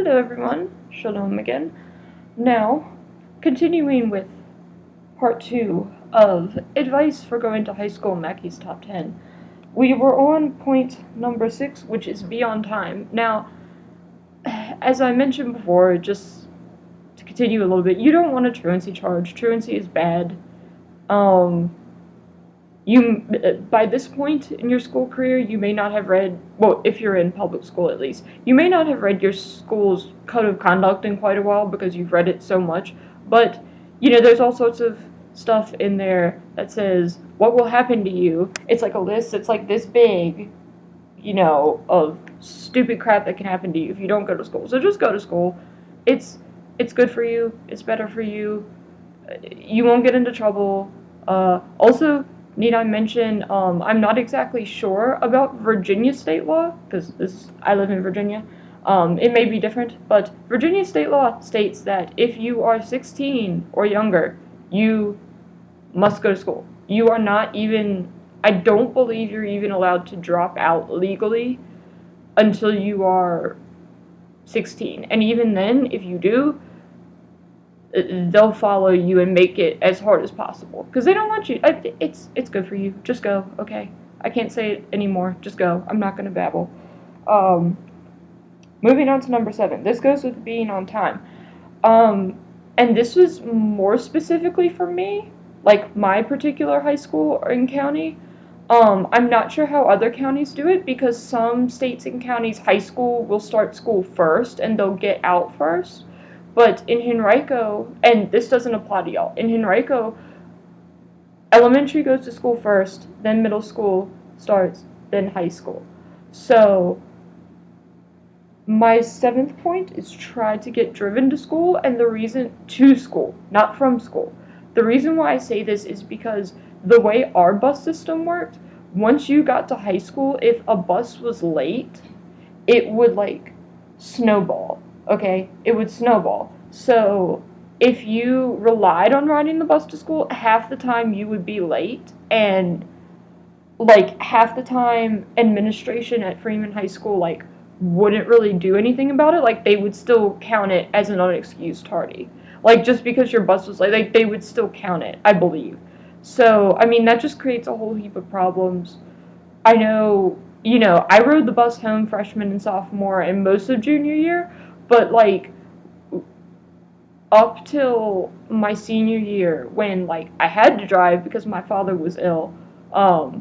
Hello everyone, Shalom again. Now, continuing with part 2 of advice for going to high school Mackie's top 10. We were on point number 6, which is be on time. Now, as I mentioned before, just to continue a little bit, you don't want a truancy charge. Truancy is bad. You by this point in your school career, you may not have read, well, if you're in public school at least, you may not have read your school's code of conduct in quite a while because you've read it so much, but there's all sorts of stuff in there that says what will happen to you. It's like a list. It's like this big, of stupid crap that can happen to you if you don't go to school. So just go to school. It's good for you. It's better for you. You won't get into trouble. Also, need I mention, I'm not exactly sure about Virginia state law, because I live in Virginia. It may be different, but Virginia state law states that if you are 16 or younger, you must go to school. You are not even, I don't believe you're even allowed to drop out legally until you are 16. And even then, if you do, they'll follow you and make it as hard as possible because they don't want you. It's good for you. Just go, okay? I can't say it anymore. Just go. I'm not gonna babble. Moving on to number 7. This goes with being on time. And this was more specifically for me, like my particular high school and county. I'm not sure how other counties do it because some states and counties high school will start school first and they'll get out first. But in Henrico, and this doesn't apply to y'all, in Henrico, elementary goes to school first, then middle school starts, then high school. So my 7th point is try to get driven to school, and the reason to school, not from school. The reason why I say this is because the way our bus system worked, once you got to high school, if a bus was late, it would snowball. Okay, it would snowball. So if you relied on riding the bus to school, half the time you would be late, and half the time administration at Freeman High School wouldn't really do anything about it. They would still count it as an unexcused tardy. Just because your bus was late, they would still count it, I believe. So I mean that just creates a whole heap of problems. I know, I rode the bus home freshman and sophomore and most of junior year. But, up till my senior year, when, I had to drive because my father was ill, I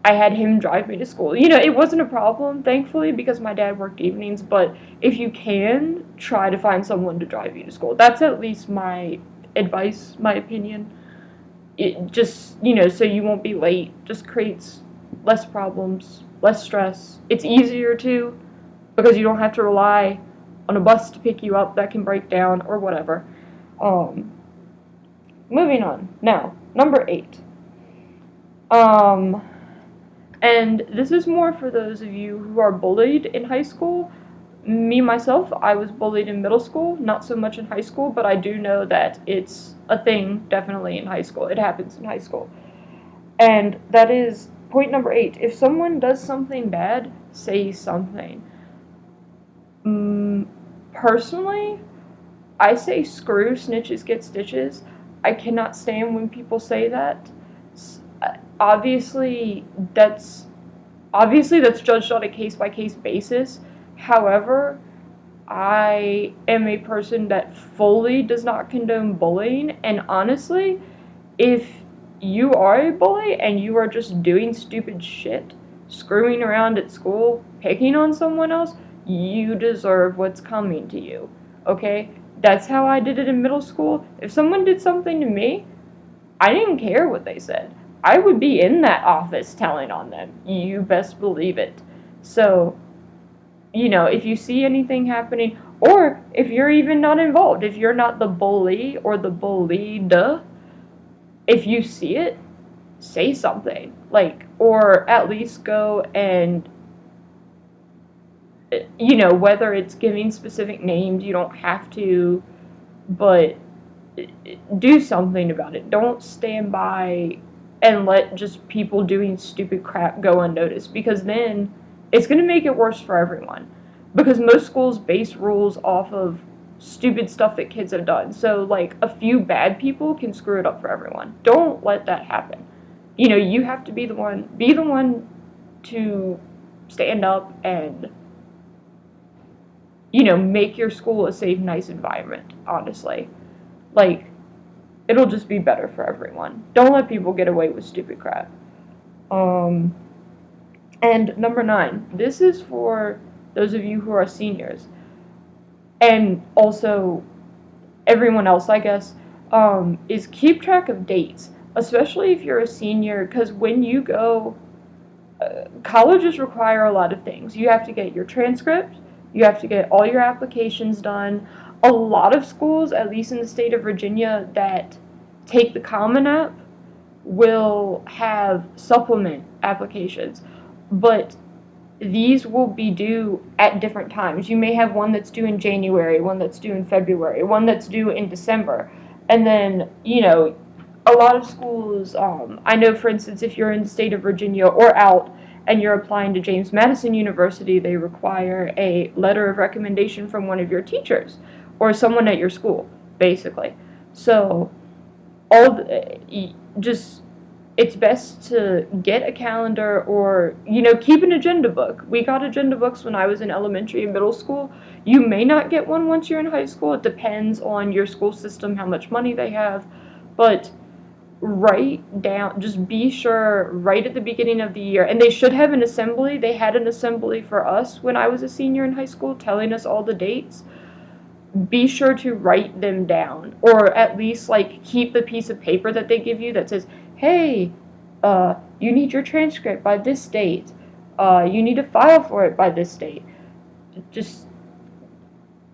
had him drive me to school. It wasn't a problem, thankfully, because my dad worked evenings, but if you can, try to find someone to drive you to school. That's at least my advice, my opinion. It just, so you won't be late, just creates less problems, less stress. It's easier, too, because you don't have to rely on a bus to pick you up that can break down or whatever. Moving on. Now, number 8. And this is more for those of you who are bullied in high school. Me, myself, I was bullied in middle school, not so much in high school, but I do know that it's a thing definitely in high school. It happens in high school. And that is point number 8. If someone does something bad, say something. Personally, I say screw snitches get stitches. I cannot stand when people say that. Obviously that's judged on a case-by-case basis. However, I am a person that fully does not condone bullying, and honestly, if you are a bully and you are just doing stupid shit, screwing around at school, picking on someone else, you deserve what's coming to you, okay? That's how I did it in middle school. If someone did something to me, I didn't care what they said. I would be in that office telling on them. You best believe it. So, if you see anything happening, or if you're even not involved, if you're not the bully or the bullied, if you see it, say something. Or at least go and whether it's giving specific names, you don't have to, but do something about it. Don't stand by and let just people doing stupid crap go unnoticed, because then it's going to make it worse for everyone. because most schools base rules off of stupid stuff that kids have done. So, like, a few bad people can screw it up for everyone. Don't let that happen. You know, you have to be the one to stand up and, you know, make your school a safe, nice environment, honestly. Like, it'll just be better for everyone. Don't let people get away with stupid crap. And number 9, this is for those of you who are seniors, and also everyone else, I guess, is keep track of dates, especially if you're a senior, because when you go, colleges require a lot of things. You have to get your transcript, you have to get all your applications done. A lot of schools, at least in the state of Virginia, that take the Common App will have supplement applications, but these will be due at different times. You may have one that's due in January, one that's due in February, one that's due in December. And then, you know, a lot of schools, I know, for instance, if you're in the state of Virginia or out and you're applying to James Madison University, they require a letter of recommendation from one of your teachers or someone at your school, basically. So, it's best to get a calendar or, you know, keep an agenda book. We got agenda books when I was in elementary and middle school. You may not get one once you're in high school. It depends on your school system, how much money they have. But write down, just be sure right at the beginning of the year. And they should have an assembly. They had an assembly for us when I was a senior in high school, telling us all the dates. Be sure to write them down, or at least, like, keep the piece of paper that they give you that says, hey, you need your transcript by this date. You need to file for it by this date. Just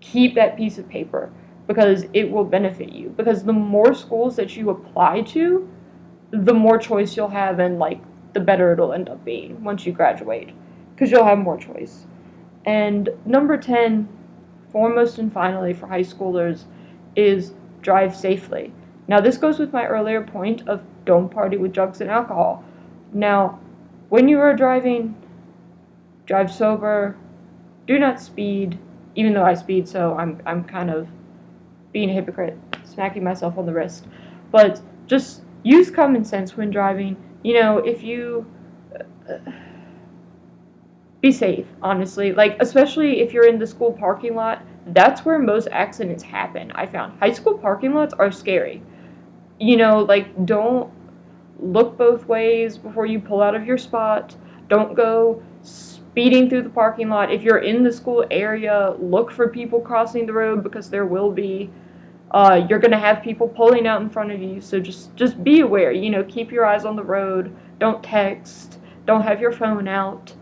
keep that piece of paper, because it will benefit you. Because the more schools that you apply to, the more choice you'll have, and, like, the better it'll end up being once you graduate, because you'll have more choice. And number 10, foremost and finally for high schoolers, is drive safely. Now, this goes with my earlier point of don't party with drugs and alcohol. Now, when you are driving, drive sober, do not speed, even though I speed, so I'm kind of being a hypocrite, smacking myself on the wrist. But just use common sense when driving. You know, if you be safe, honestly. Like, especially if you're in the school parking lot, that's where most accidents happen, I found. High school parking lots are scary. You know, like, don't look both ways before you pull out of your spot. Don't go speeding through the parking lot. If you're in the school area, look for people crossing the road, because there will be. You're going to have people pulling out in front of you, so just be aware. You know, keep your eyes on the road. Don't text. Don't have your phone out.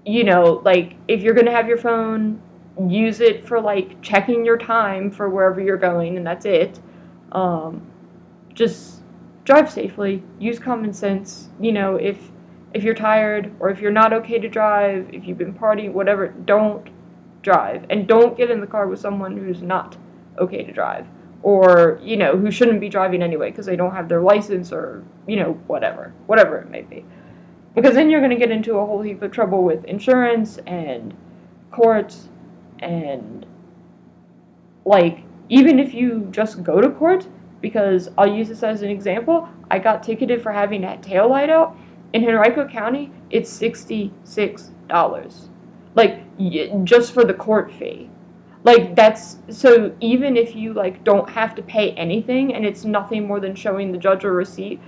You know, like, if you're going to have your phone, use it for, like, checking your time for wherever you're going, and that's it. Just drive safely. Use common sense. You know, if you're tired, or if you're not okay to drive, if you've been partying, whatever, don't drive. And don't get in the car with someone who's not okay to drive, or, you know, who shouldn't be driving anyway because they don't have their license, or, you know, whatever it may be. Because then you're going to get into a whole heap of trouble with insurance and courts, and, like, even if you just go to court, because I'll use this as an example, I got ticketed for having that tail light out. In Henrico County, it's $66. Like, just for the court fee. Like, that's, so even if you, like, don't have to pay anything, and it's nothing more than showing the judge a receipt,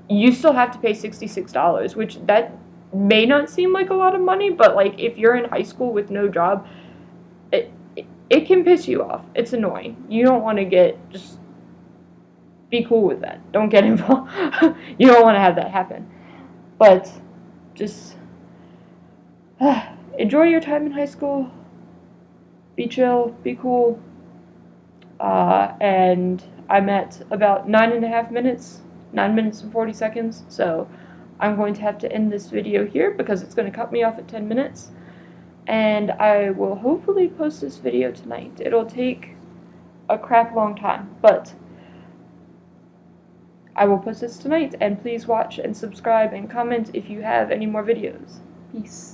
you still have to pay $66, which that may not seem like a lot of money, but, like, if you're in high school with no job, it can piss you off. It's annoying. You don't want to just be cool with that. Don't get involved. You don't want to have that happen. But just enjoy your time in high school. Be chill. Be cool. And I'm at about 9.5 minutes. 9 minutes and 40 seconds. So I'm going to have to end this video here because it's going to cut me off at 10 minutes. And I will hopefully post this video tonight. It'll take a crap long time, but I will post this tonight, and please watch and subscribe and comment if you have any more videos. Peace.